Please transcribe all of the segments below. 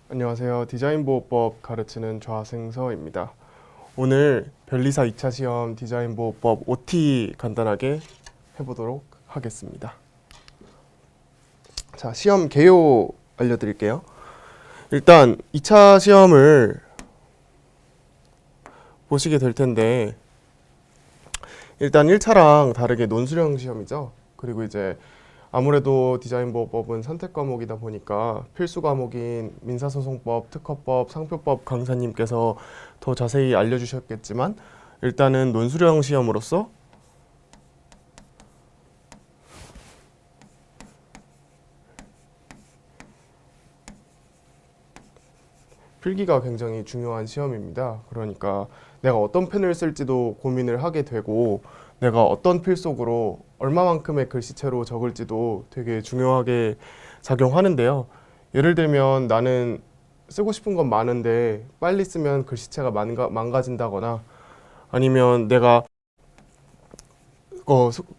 안녕하세요. 디자인보호법 가르치는 좌승서입니다. 오늘 변리사 2차 시험 디자인보호법 OT 간단하게 해보도록 하겠습니다. 자, 시험 개요 알려드릴게요. 일단 2차 시험을 보시게 될 텐데 일단 1차랑 다르게 논술형 시험이죠. 그리고 이제 아무래도 디자인보호법은 선택 과목이다 보니까 필수 과목인 민사소송법, 특허법, 상표법 강사님께서 더 자세히 알려주셨겠지만 일단은 논술형 시험으로서 필기가 굉장히 중요한 시험입니다. 그러니까 내가 어떤 펜을 쓸지도 고민을 하게 되고 내가 어떤 필속으로 얼마만큼의 글씨체로 적을지도 되게 중요하게 작용하는데요. 예를 들면 나는 쓰고 싶은 건 많은데 빨리 쓰면 글씨체가 망가진다거나 아니면 내가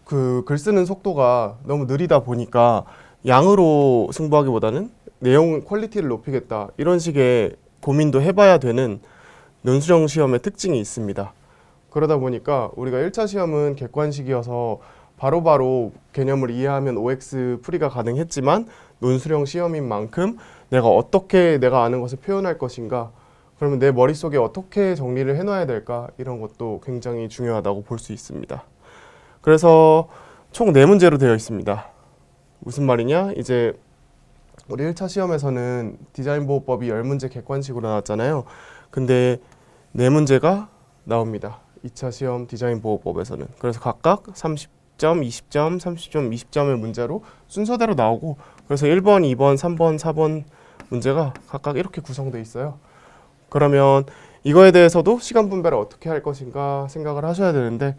그 글 쓰는 속도가 너무 느리다 보니까 양으로 승부하기보다는 내용 퀄리티를 높이겠다 이런 식의 고민도 해봐야 되는 논술형 시험의 특징이 있습니다. 그러다 보니까 우리가 1차 시험은 객관식이어서 바로바로 개념을 이해하면 OX 풀이가 가능했지만 논술형 시험인 만큼 내가 어떻게 내가 아는 것을 표현할 것인가, 그러면 내 머릿속에 어떻게 정리를 해놔야 될까, 이런 것도 굉장히 중요하다고 볼 수 있습니다. 그래서 총 4문제로 되어 있습니다. 무슨 말이냐? 이제 우리 1차 시험에서는 디자인보호법이 10문제 객관식으로 나왔잖아요. 근데 4문제가 나옵니다. 2차 시험 디자인보호법에서는. 그래서 각각 30점, 20점, 30점, 20점의 문제로 순서대로 나오고, 그래서 1번, 2번, 3번, 4번 문제가 각각 이렇게 구성되어 있어요. 그러면 이거에 대해서도 시간 분배를 어떻게 할 것인가 생각을 하셔야 되는데,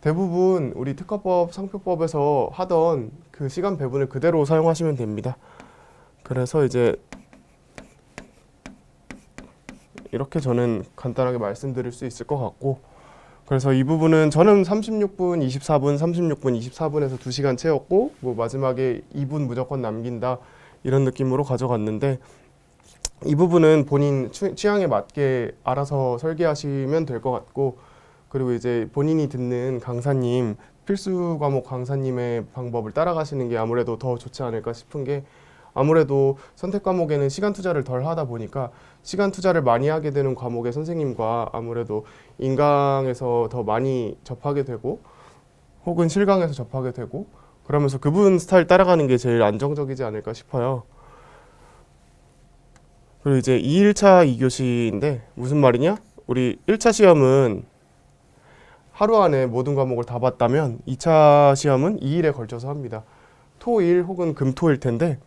대부분 우리 특허법, 상표법에서 하던 그 시간 배분을 그대로 사용하시면 됩니다. 그래서 이제 이렇게 저는 간단하게 말씀드릴 수 있을 것 같고, 그래서 이 부분은 저는 36분, 24분, 36분, 24분에서 2시간 채웠고, 뭐 마지막에 2분 무조건 남긴다 이런 느낌으로 가져갔는데, 이 부분은 본인 취향에 맞게 알아서 설계하시면 될 것 같고, 그리고 이제 본인이 듣는 강사님, 필수 과목 강사님의 방법을 따라가시는 게 아무래도 더 좋지 않을까 싶은 게, 아무래도 선택 과목에는 시간 투자를 덜 하다 보니까 시간 투자를 많이 하게 되는 과목의 선생님과 아무래도 인강에서 더 많이 접하게 되고 혹은 실강에서 접하게 되고, 그러면서 그분 스타일 따라가는 게 제일 안정적이지 않을까 싶어요. 그리고 이제 2일차 2교시인데 무슨 말이냐? 우리 1차 시험은 하루 안에 모든 과목을 다 봤다면 2차 시험은 2일에 걸쳐서 합니다. 토, 일 혹은 금, 토일 텐데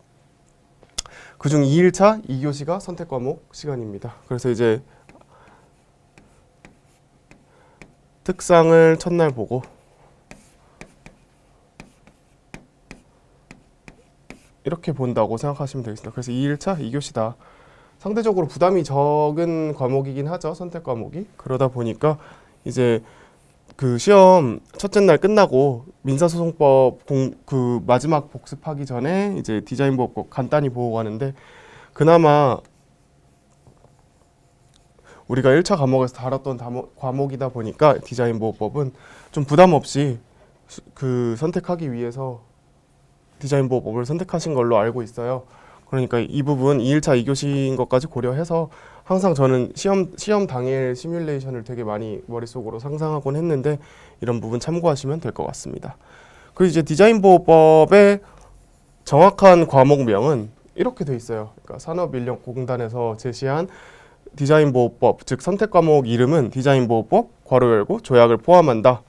그중 2일차 2교시가 선택 과목 시간입니다. 그래서 이제 특상을 첫날 보고 이렇게 본다고 생각하시면 되겠습니다. 그래서 2일차 2교시다. 상대적으로 부담이 적은 과목이긴 하죠, 선택 과목이. 그러다 보니까 이제 그 시험 첫째 날 끝나고 민사소송법 그 마지막 복습하기 전에 이제 디자인보호법 간단히 보고 가는데, 그나마 우리가 1차 과목에서 다뤘던 과목이다 보니까 디자인보호법은 좀 부담 없이 그 선택하기 위해서 디자인보호법을 선택하신 걸로 알고 있어요. 그러니까 이 부분 2일차 2교시인 것까지 고려해서 항상 저는 시험 당일 시뮬레이션을 되게 많이 머릿속으로 상상하곤 했는데 이런 부분 참고하시면 될 것 같습니다. 그리고 이제 디자인보호법의 정확한 과목명은 이렇게 돼 있어요. 그러니까 산업인력공단에서 제시한 디자인보호법, 즉 선택 과목 이름은 디자인보호법 괄호 열고 조약을 포함한다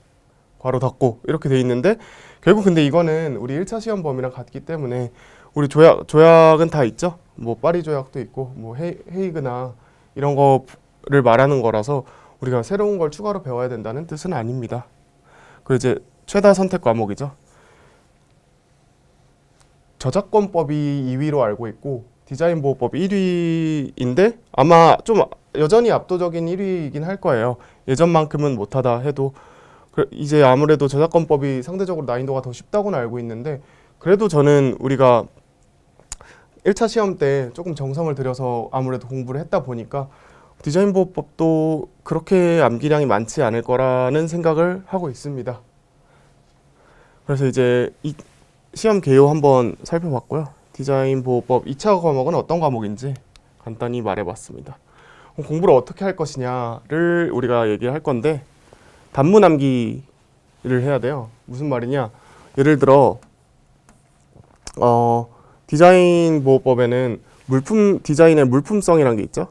괄호 닫고 이렇게 돼 있는데, 결국 근데 이거는 우리 1차 시험 범위랑 같기 때문에 우리 조약은 다 있죠. 뭐 파리 조약도 있고 뭐 헤이그나 이런 거를 말하는 거라서 우리가 새로운 걸 추가로 배워야 된다는 뜻은 아닙니다. 그리고 이제 최다 선택 과목이죠. 저작권법이 2위로 알고 있고 디자인보호법이 1위인데 아마 좀 여전히 압도적인 1위이긴 할 거예요. 예전만큼은 못하다 해도. 이제 아무래도 저작권법이 상대적으로 난이도가 더 쉽다고는 알고 있는데, 그래도 저는 우리가 1차 시험 때 조금 정성을 들여서 아무래도 공부를 했다 보니까 디자인 보호법도 그렇게 암기량이 많지 않을 거라는 생각을 하고 있습니다. 그래서 이제 이 시험 개요 한번 살펴봤고요. 디자인 보호법 2차 과목은 어떤 과목인지 간단히 말해봤습니다. 공부를 어떻게 할 것이냐를 우리가 얘기할 건데 단문 암기를 해야 돼요. 무슨 말이냐? 예를 들어 디자인 보호법에는 물품 디자인의 물품성이라는 게 있죠.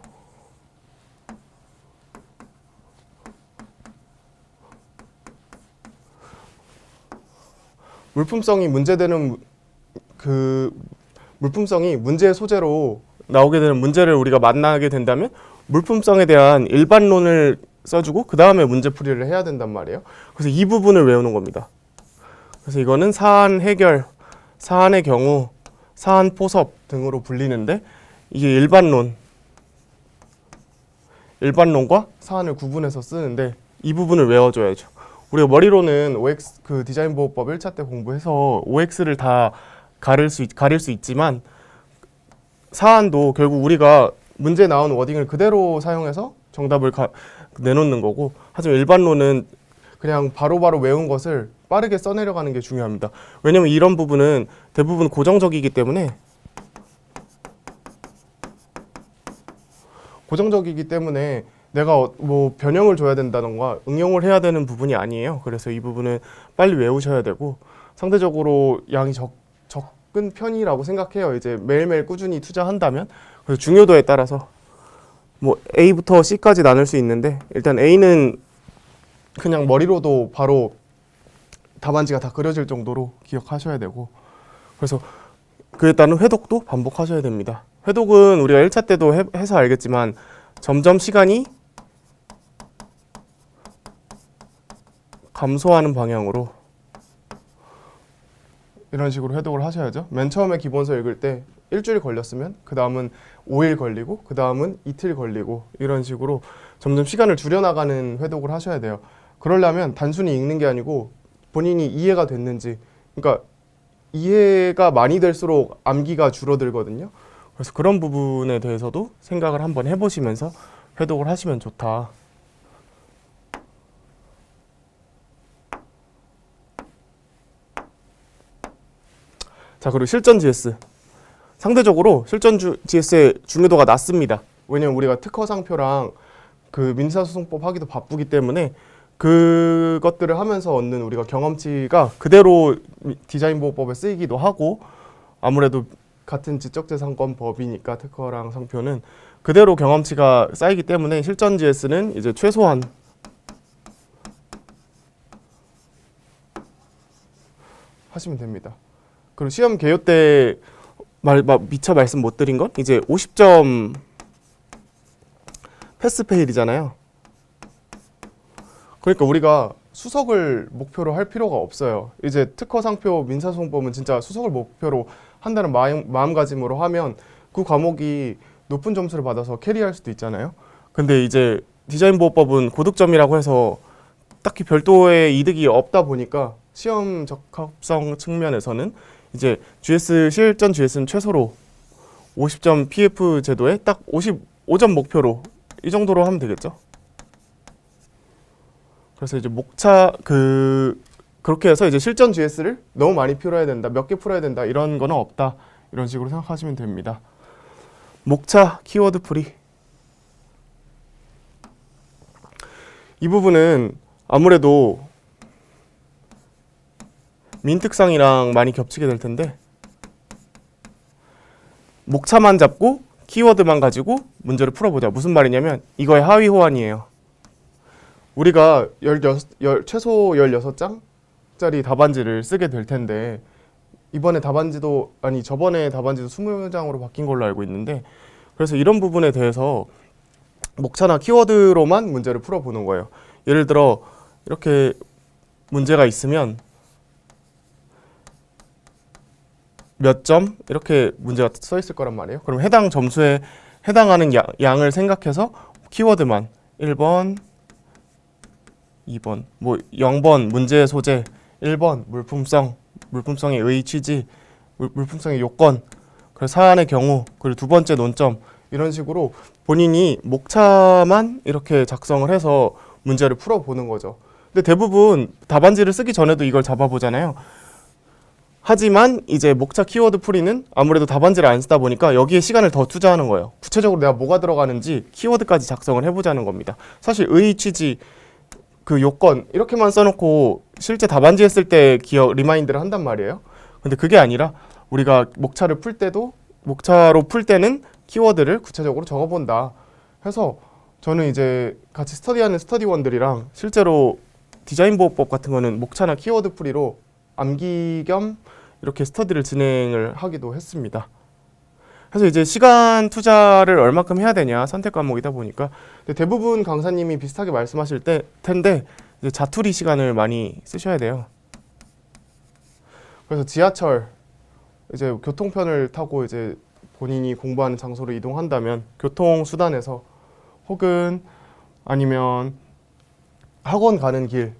물품성이 문제되는 그 물품성이 문제의 소재로 나오게 되는 문제를 우리가 만나게 된다면 물품성에 대한 일반론을 써주고 그 다음에 문제풀이를 해야 된단 말이에요. 그래서 이 부분을 외우는 겁니다. 그래서 이거는 사안 해결, 사안의 경우, 사안 포섭 등으로 불리는데 이게 일반론과 사안을 구분해서 쓰는데 이 부분을 외워줘야죠. 우리가 머리로는 OX 그 디자인 보호법 1차 때 공부해서 OX를 다 가릴 수 있지만 사안도 결국 우리가 문제 나온 워딩을 그대로 사용해서 정답을 내놓는 거고, 하지만 일반론은 그냥 바로바로 외운 것을 빠르게 써내려가는 게 중요합니다. 왜냐면 이런 부분은 대부분 고정적이기 때문에 내가 뭐 변형을 줘야 된다던가 응용을 해야 되는 부분이 아니에요. 그래서 이 부분은 빨리 외우셔야 되고 상대적으로 양이 적은 편이라고 생각해요. 이제 매일매일 꾸준히 투자한다면. 그래서 중요도에 따라서 뭐 A부터 C까지 나눌 수 있는데 일단 A는 그냥 머리로도 바로 답안지가 다 그려질 정도로 기억하셔야 되고, 그래서 그에 따른 회독도 반복하셔야 됩니다. 회독은 우리가 1차 때도 해서 알겠지만 점점 시간이 감소하는 방향으로 이런 식으로 회독을 하셔야죠. 맨 처음에 기본서 읽을 때 일주일 걸렸으면 그 다음은 5일 걸리고 그 다음은 이틀 걸리고 이런 식으로 점점 시간을 줄여나가는 회독을 하셔야 돼요. 그러려면 단순히 읽는 게 아니고 본인이 이해가 됐는지, 그러니까 이해가 많이 될수록 암기가 줄어들거든요. 그래서 그런 부분에 대해서도 생각을 한번 해보시면서 회독을 하시면 좋다. 자, 그리고 실전 GS. 상대적으로 실전 GS의 중요도가 낮습니다. 왜냐면 우리가 특허 상표랑 그 민사소송법 하기도 바쁘기 때문에 그것들을 하면서 얻는 우리가 경험치가 그대로 디자인 보호법에 쓰이기도 하고, 아무래도 같은 지적재산권 법이니까 특허랑 상표는 그대로 경험치가 쌓이기 때문에 실전 GS는 이제 최소한 하시면 됩니다. 그리고 시험 개요 때 미처 말씀 못 드린 건 이제 50점 패스 페일이잖아요. 그러니까 우리가 수석을 목표로 할 필요가 없어요. 이제 특허 상표 민사소송법은 진짜 수석을 목표로 한다는 마음가짐으로 하면 그 과목이 높은 점수를 받아서 캐리할 수도 있잖아요. 근데 이제 디자인 보호법은 고득점이라고 해서 딱히 별도의 이득이 없다 보니까 시험 적합성 측면에서는 이제 실전 GS는 최소로 50점 PF 제도에 딱 55점 목표로 이 정도로 하면 되겠죠. 그래서 이제 그렇게 해서 이제 실전 GS를 너무 많이 풀어야 된다, 몇 개 풀어야 된다 이런 거는 없다, 이런 식으로 생각하시면 됩니다. 목차 키워드 풀이. 이 부분은 아무래도 민특상이랑 많이 겹치게 될 텐데 목차만 잡고 키워드만 가지고 문제를 풀어보자. 무슨 말이냐면 이거의 하위 호환이에요. 우리가 최소 16장짜리 답안지를 쓰게 될 텐데 저번에 답안지도 20장으로 바뀐 걸로 알고 있는데, 그래서 이런 부분에 대해서 목차나 키워드로만 문제를 풀어보는 거예요. 예를 들어 이렇게 문제가 있으면 몇 점 이렇게 문제가 써 있을 거란 말이에요. 그럼 해당 점수에 해당하는 양을 생각해서 키워드만 1번, 2번, 뭐 0번 문제의 소재, 1번 물품성의 의 취지, 물품성의 요건, 그래서 사안의 경우, 그리고 두 번째 논점 이런 식으로 본인이 목차만 이렇게 작성을 해서 문제를 풀어보는 거죠. 근데 대부분 답안지를 쓰기 전에도 이걸 잡아보잖아요. 하지만 이제 목차 키워드 풀이는 아무래도 답안지를 안 쓰다 보니까 여기에 시간을 더 투자하는 거예요. 구체적으로 내가 뭐가 들어가는지 키워드까지 작성을 해보자는 겁니다. 사실 의, 취지, 그 요건 이렇게만 써놓고 실제 답안지 했을 때 리마인드를 한단 말이에요. 근데 그게 아니라 우리가 목차를 풀 때도 목차로 풀 때는 키워드를 구체적으로 적어본다 해서 저는 이제 같이 스터디하는 스터디원들이랑 실제로 디자인 보호법 같은 거는 목차나 키워드 풀이로 암기 겸 이렇게 스터디를 진행을 하기도 했습니다. 그래서 이제 시간 투자를 얼마큼 해야 되냐 선택 과목이다 보니까 근데 대부분 강사님이 비슷하게 말씀하실 텐데 이제 자투리 시간을 많이 쓰셔야 돼요. 그래서 지하철 이제 교통편을 타고 이제 본인이 공부하는 장소로 이동한다면 교통수단에서 혹은 아니면 학원 가는 길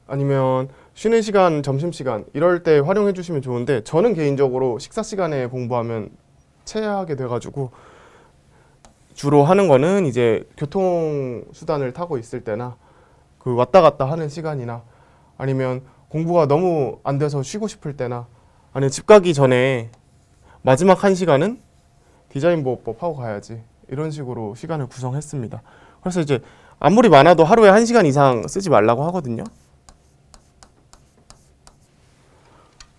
아니면 쉬는 시간, 점심시간 이럴 때 활용해 주시면 좋은데 저는 개인적으로 식사 시간에 공부하면 체하게 돼가지고 주로 하는 거는 이제 교통수단을 타고 있을 때나 그 왔다 갔다 하는 시간이나 아니면 공부가 너무 안 돼서 쉬고 싶을 때나 아니면 집 가기 전에 마지막 한 시간은 디자인 보호법 하고 가야지 이런 식으로 시간을 구성했습니다. 그래서 이제 아무리 많아도 하루에 1시간 이상 쓰지 말라고 하거든요.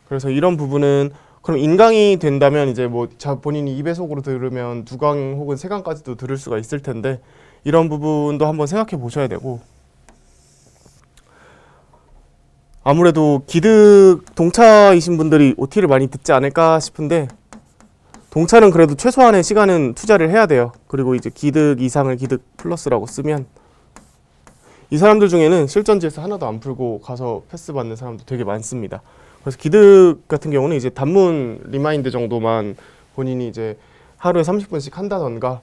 그래서 이런 부분은 그럼 인강이 된다면 이제 뭐 본인이 2배속으로 들으면 2강 혹은 3강까지도 들을 수가 있을 텐데 이런 부분도 한번 생각해 보셔야 되고 아무래도 기득 동차이신 분들이 OT를 많이 듣지 않을까 싶은데 동차는 그래도 최소한의 시간은 투자를 해야 돼요. 그리고 이제 기득 이상을 기득 플러스라고 쓰면 이 사람들 중에는 실전지에서 하나도 안 풀고 가서 패스 받는 사람도 되게 많습니다. 그래서 기득 같은 경우는 이제 단문 리마인드 정도만 본인이 이제 하루에 30분씩 한다던가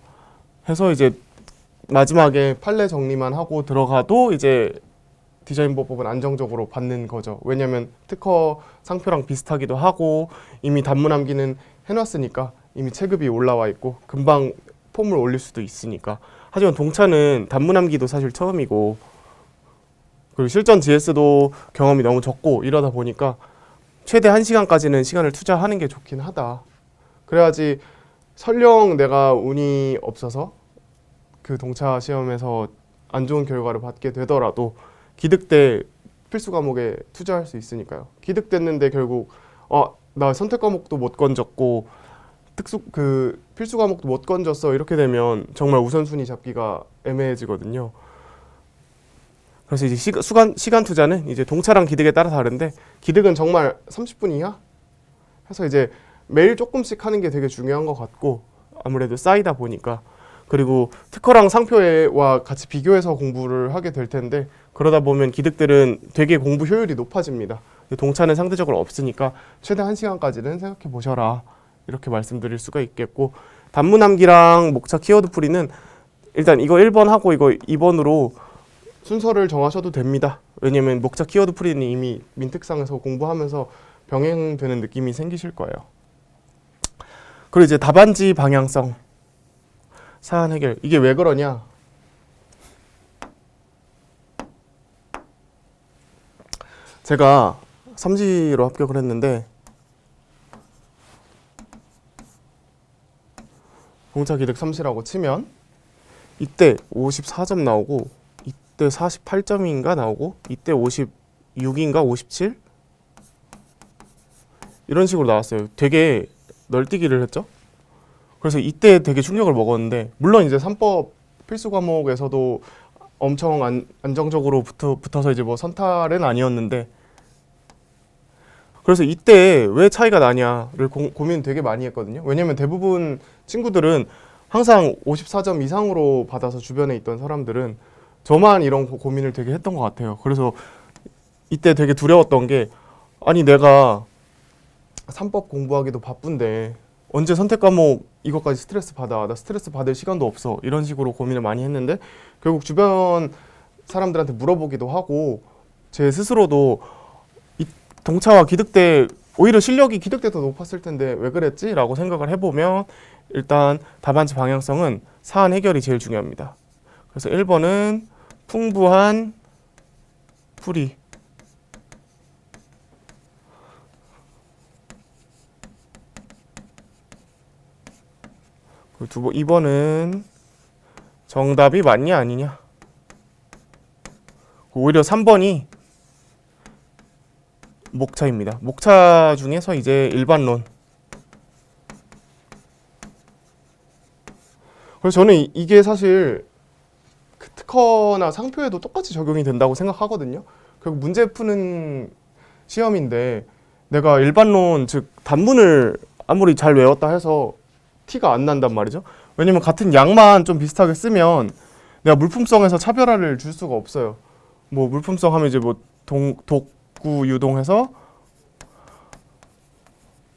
해서 이제 마지막에 판례 정리만 하고 들어가도 이제 디자인 보호법은 안정적으로 받는 거죠. 왜냐면 특허 상표랑 비슷하기도 하고 이미 단문 암기는 해놨으니까 이미 체급이 올라와 있고 금방 폼을 올릴 수도 있으니까. 하지만 동차는 단문 암기도 사실 처음이고 그리고 실전 GS도 경험이 너무 적고 이러다 보니까 최대 1시간까지는 시간을 투자하는 게 좋긴 하다. 그래야지 설령 내가 운이 없어서 그 동차 시험에서 안 좋은 결과를 받게 되더라도 기득 때 필수 과목에 투자할 수 있으니까요. 기득 됐는데 결국 나 선택 과목도 못 건졌고 그 필수 과목도 못 건졌어 이렇게 되면 정말 우선순위 잡기가 애매해지거든요. 그래서 이제 시간 투자는 이제 동차랑 기득에 따라 다른데 기득은 정말 30분 이하 해서 이제 매일 조금씩 하는 게 되게 중요한 것 같고 아무래도 쌓이다 보니까 그리고 특허랑 상표와 같이 비교해서 공부를 하게 될 텐데 그러다 보면 기득들은 되게 공부 효율이 높아집니다. 동차는 상대적으로 없으니까 최대 1시간까지는 생각해 보셔라 이렇게 말씀드릴 수가 있겠고 단문 암기랑 목차 키워드 풀이는 일단 이거 1번 하고 이거 2번으로 순서를 정하셔도 됩니다. 왜냐면 목차 키워드 풀이는 이미 민특상에서 공부하면서 병행되는 느낌이 생기실 거예요. 그리고 이제 답안지 방향성 사안 해결 이게 왜 그러냐? 제가 3지로 합격을 했는데 공차기득 3시라고 치면 이때 54점 나오고 이때 48점인가 나오고 이때 56인가 57? 이런 식으로 나왔어요. 되게 널뛰기를 했죠. 그래서 이때 되게 충격을 먹었는데 물론 이제 3법 필수 과목에서도 엄청 안정적으로 붙어서 이제 뭐 선탈은 아니었는데 그래서 이때 왜 차이가 나냐를 고민 되게 많이 했거든요. 왜냐면 대부분 친구들은 항상 54점 이상으로 받아서 주변에 있던 사람들은 저만 이런 고민을 되게 했던 것 같아요. 그래서 이때 되게 두려웠던 게 아니 내가 3법 공부하기도 바쁜데 언제 선택 과목 이것까지 스트레스 받아. 나 스트레스 받을 시간도 없어. 이런 식으로 고민을 많이 했는데 결국 주변 사람들한테 물어보기도 하고 제 스스로도 이 동차와 기득 때 오히려 실력이 기득대 더 높았을 텐데 왜 그랬지? 라고 생각을 해보면 일단 답안지 방향성은 사안 해결이 제일 중요합니다. 그래서 1번은 풍부한 풀이, 그리고 2번은 정답이 맞냐 아니냐. 오히려 3번이 목차입니다. 목차 중에서 이제 일반론. 그래서 저는 이게 사실 그 특허나 상표에도 똑같이 적용이 된다고 생각하거든요. 결국 문제 푸는 시험인데 내가 일반론, 즉 단문을 아무리 잘 외웠다 해서 티가 안 난단 말이죠. 왜냐면 같은 양만 좀 비슷하게 쓰면 내가 물품성에서 차별화를 줄 수가 없어요. 뭐 물품성 하면 이제 뭐 독구 유동해서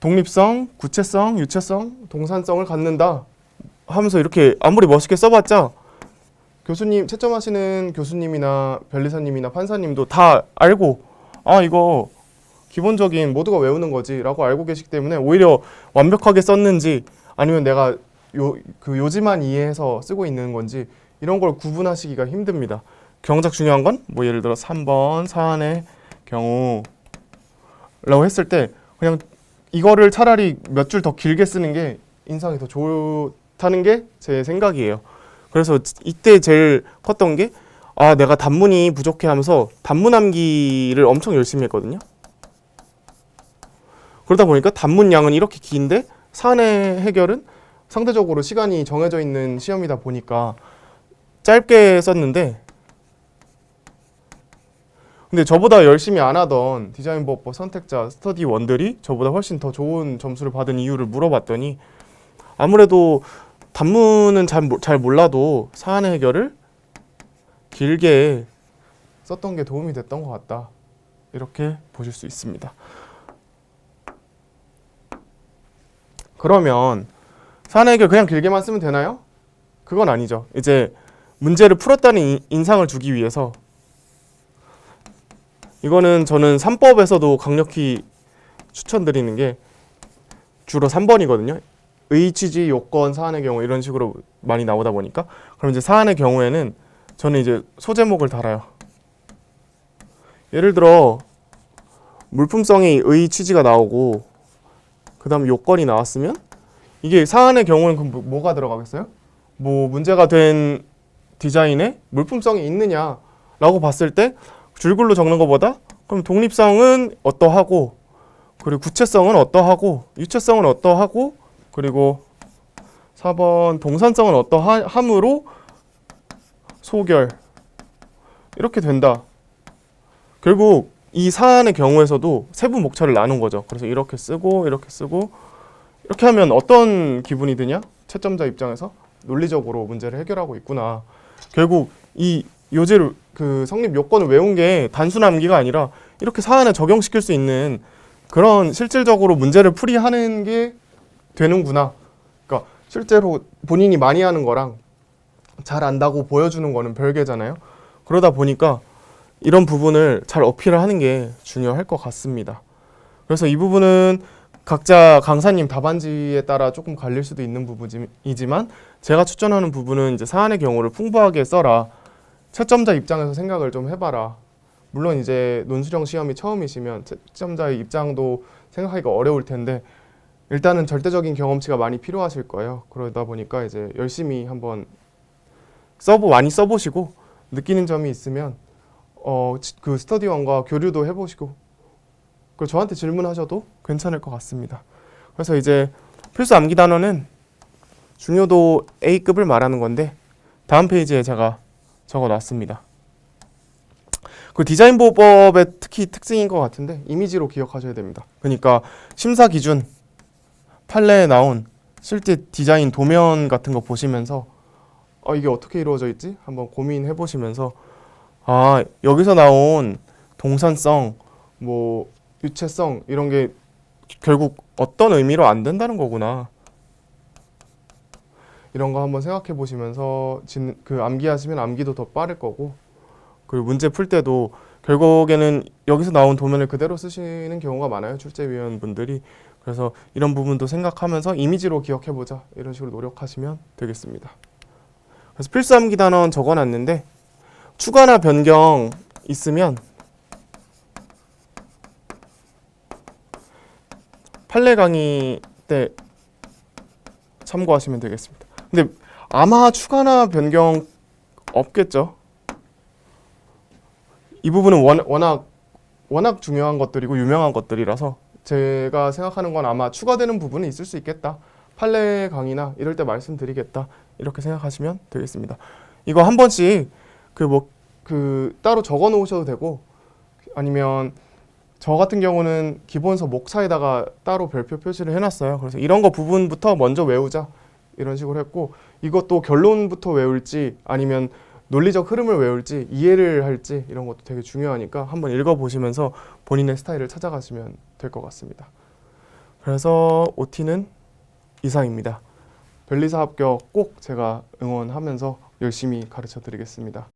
독립성, 구체성, 유체성, 동산성을 갖는다 하면서 이렇게 아무리 멋있게 써봤자 교수님, 채점하시는 교수님이나 변리사님이나 판사님도 다 알고 이거 기본적인 모두가 외우는 거지 라고 알고 계시기 때문에 오히려 완벽하게 썼는지 아니면 내가 요지만 이해해서 쓰고 있는 건지 이런 걸 구분하시기가 힘듭니다. 경작 중요한 건 뭐 예를 들어 3번 사안의 경우라고 했을 때 그냥 이거를 차라리 몇 줄 더 길게 쓰는 게 인상이 더 좋다는 게 제 생각이에요. 그래서 이때 제일 컸던 게 내가 단문이 부족해 하면서 단문 암기를 엄청 열심히 했거든요. 그러다 보니까 단문 양은 이렇게 긴데 사안의 해결은 상대적으로 시간이 정해져 있는 시험이다 보니까 짧게 썼는데, 근데 저보다 열심히 안 하던 디자인법법 선택자 스터디원들이 저보다 훨씬 더 좋은 점수를 받은 이유를 물어봤더니 아무래도 단문은 잘 몰라도 사안의 해결을 길게 썼던 게 도움이 됐던 것 같다. 이렇게 보실 수 있습니다. 그러면 사안의 해결 그냥 길게만 쓰면 되나요? 그건 아니죠. 이제 문제를 풀었다는 인상을 주기 위해서 이거는 저는 3법에서도 강력히 추천드리는 게 주로 3번이거든요. 의, 취지, 요건, 사안의 경우 이런 식으로 많이 나오다 보니까 그럼 이제 사안의 경우에는 저는 이제 소제목을 달아요. 예를 들어 물품성이 의, 취지가 나오고 그 다음 요건이 나왔으면 이게 사안의 경우는 그럼 뭐가 들어가겠어요? 뭐 문제가 된 디자인에 물품성이 있느냐라고 봤을 때 줄글로 적는 것보다 그럼 독립성은 어떠하고 그리고 구체성은 어떠하고 유체성은 어떠하고 그리고 4번 동산성은 어떠함으로 소결 이렇게 된다. 결국 이 사안의 경우에서도 세부 목차를 나눈 거죠. 그래서 이렇게 쓰고 이렇게 쓰고 이렇게 하면 어떤 기분이 드냐? 채점자 입장에서 논리적으로 문제를 해결하고 있구나. 결국 이 요지를 그 성립 요건을 외운 게 단순 암기가 아니라 이렇게 사안에 적용시킬 수 있는 그런 실질적으로 문제를 풀이하는 게 되는구나. 그러니까 실제로 본인이 많이 하는 거랑 잘 안다고 보여주는 거는 별개잖아요. 그러다 보니까 이런 부분을 잘 어필을 하는 게 중요할 것 같습니다. 그래서 이 부분은 각자 강사님 답안지에 따라 조금 갈릴 수도 있는 부분이지만 제가 추천하는 부분은 이제 사안의 경우를 풍부하게 써라. 채점자 입장에서 생각을 좀 해봐라. 물론 이제 논술형 시험이 처음이시면 채점자의 입장도 생각하기가 어려울 텐데 일단은 절대적인 경험치가 많이 필요하실 거예요. 그러다 보니까 이제 열심히 한번 많이 써보시고 느끼는 점이 있으면 그 스터디원과 교류도 해보시고 그리고 저한테 질문하셔도 괜찮을 것 같습니다. 그래서 이제 필수 암기 단어는 중요도 A급을 말하는 건데 다음 페이지에 제가 적어놨습니다. 그 디자인 보호법의 특히 특징인 것 같은데 이미지로 기억하셔야 됩니다. 그러니까 심사 기준 판례에 나온 실제 디자인 도면 같은 거 보시면서 이게 어떻게 이루어져 있지? 한번 고민해 보시면서 여기서 나온 동산성, 뭐 유체성 이런 게 결국 어떤 의미로 안 된다는 거구나. 이런 거 한번 생각해 보시면서 그 암기하시면 암기도 더 빠를 거고 그리고 문제 풀 때도 결국에는 여기서 나온 도면을 그대로 쓰시는 경우가 많아요. 출제위원분들이. 그래서 이런 부분도 생각하면서 이미지로 기억해보자 이런 식으로 노력하시면 되겠습니다. 그래서 필수 암기 단원 적어놨는데 추가나 변경 있으면 판례 강의 때 참고하시면 되겠습니다. 근데 아마 추가나 변경 없겠죠. 이 부분은 워낙 중요한 것들이고 유명한 것들이라서 제가 생각하는 건 아마 추가되는 부분이 있을 수 있겠다. 판례 강의나 이럴 때 말씀드리겠다. 이렇게 생각하시면 되겠습니다. 이거 한 번씩 따로 적어 놓으셔도 되고 아니면 저 같은 경우는 기본서 목차에다가 따로 별표 표시를 해놨어요. 그래서 이런 거 부분부터 먼저 외우자 이런 식으로 했고 이것도 결론부터 외울지 아니면 논리적 흐름을 외울지 이해를 할지 이런 것도 되게 중요하니까 한번 읽어보시면서 본인의 스타일을 찾아가시면 될 것 같습니다. 그래서 OT는 이상입니다. 변리사 합격 꼭 제가 응원하면서 열심히 가르쳐 드리겠습니다.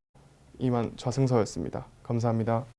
이만 좌승서였습니다. 감사합니다.